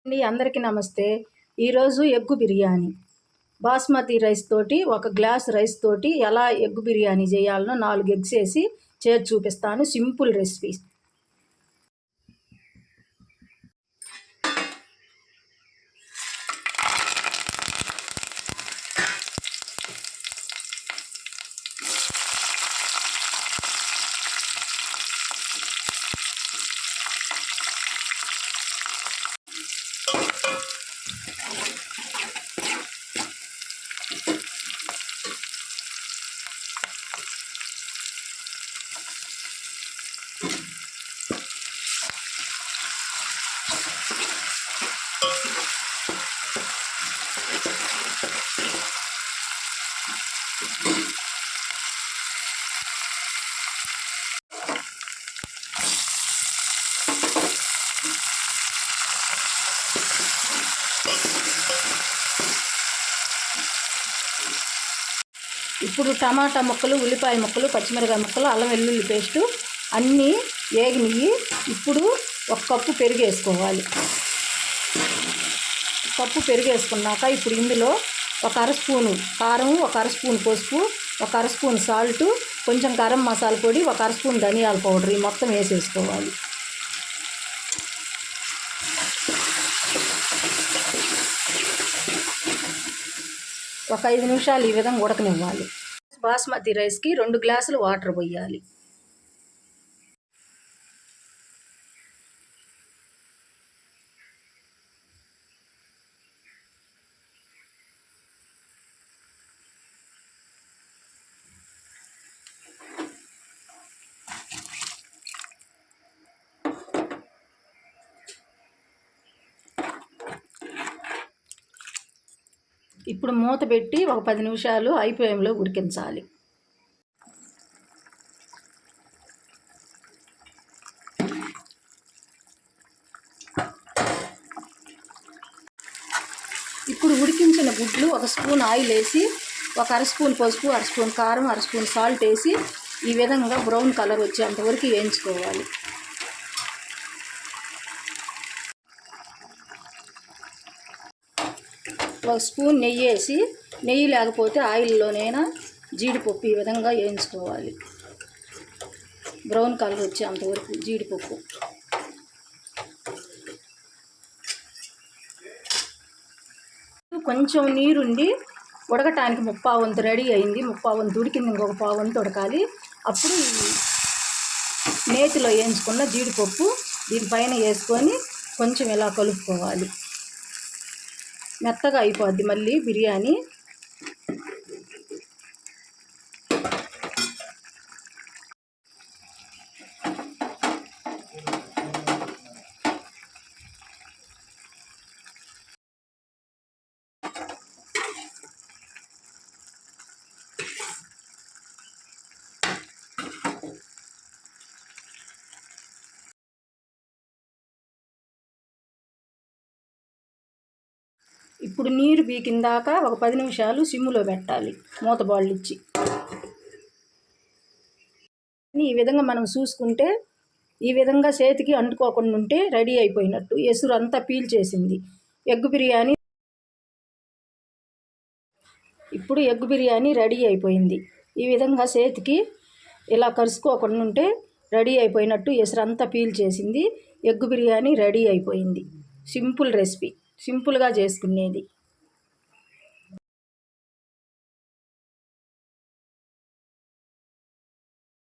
అందరికీ నమస్తే. ఈరోజు ఎగ్గు బిర్యానీ బాస్మతి రైస్ తోటి, ఒక గ్లాస్ రైస్ తోటి ఎలా ఎగ్గు బిర్యానీ చేయాలనో 4 ఎగ్స్ వేసి చేసి చూపిస్తాను. Simple recipe. ఇప్పుడు టమాటా ముక్కలు, ఉల్లిపాయ ముక్కలు, పచ్చిమిరపకాయ ముక్కలు, అల్లం వెల్లుల్లి పేస్టు అన్నీ వేగినవి. ఇప్పుడు 1 కప్పు పెరుగు వేసుకోవాలి. కప్పు పెరుగు వేసుకున్నాక ఇప్పుడు ఇందులో 1 అర స్పూను కారం, 1 అర స్పూన్ పసుపు, 1 అర స్పూన్ సాల్టు, కొంచెం గరం మసాలా పొడి, 1 అర స్పూన్ ధనియాల పౌడర్ ఈ మొత్తం వేసేసుకోవాలి. ఒక 5 నిమిషాలు ఈ విధంగా ఉడకనివ్వాలి. బాస్మతి రైస్కి 2 గ్లాసులు వాటర్ పోయాలి. ఇప్పుడు మూత పెట్టి ఒక 10 నిమిషాలు హై ఫ్లేమ్లో ఉడికించాలి. ఇప్పుడు ఉడికించిన గుడ్లు 1 స్పూన్ ఆయిల్ వేసి, 1 అర స్పూన్ పసుపు, 1 స్పూన్ కారం, 1 స్పూన్ సాల్ట్ వేసి ఈ విధంగా బ్రౌన్ కలర్ వచ్చేంతవరకు వేయించుకోవాలి. ఒక స్పూన్ నెయ్యి వేసి, నెయ్యి లేకపోతే ఆయిల్లోనైనా జీడిపప్పు ఈ విధంగా వేయించుకోవాలి. బ్రౌన్ కలర్ వచ్చేంతవరకు జీడిపప్పు. కొంచెం నీరుండి ఉడకటానికి 3/4 వంతు రెడీ అయింది. 3/4 వంతు ఉడికింది, ఇంకొక 1/4 వంతు ఉడకాలి. అప్పుడు నేతిలో వేయించుకున్న జీడిపప్పు దీనిపైన వేసుకొని కొంచెం ఇలా కలుపుకోవాలి. మెత్తగా అయిపోద్ది మళ్ళీ బిర్యానీ. ఇప్పుడు నీరు బీకిందాక ఒక 10 నిమిషాలు సిమ్ములో పెట్టాలి, మూత బాళ్ళు ఇచ్చి. ఈ విధంగా మనం చూసుకుంటే ఈ విధంగా చేతికి అంటుకోకుండా ఉంటే రెడీ అయిపోయినట్టు. ఎసురు అంతా పీల్చేసింది ఎగ్ బిర్యానీ. ఇప్పుడు ఎగ్ బిర్యానీ రెడీ అయిపోయింది. ఈ విధంగా చేతికి ఇలా కరుసుకోకుండా ఉంటే రెడీ అయిపోయినట్టు. ఎసురు అంతా పీల్చేసింది. ఎగ్ బిర్యానీ రెడీ అయిపోయింది. సింపుల్ రెసిపీ, సింపుల్గా చేసుకునేది.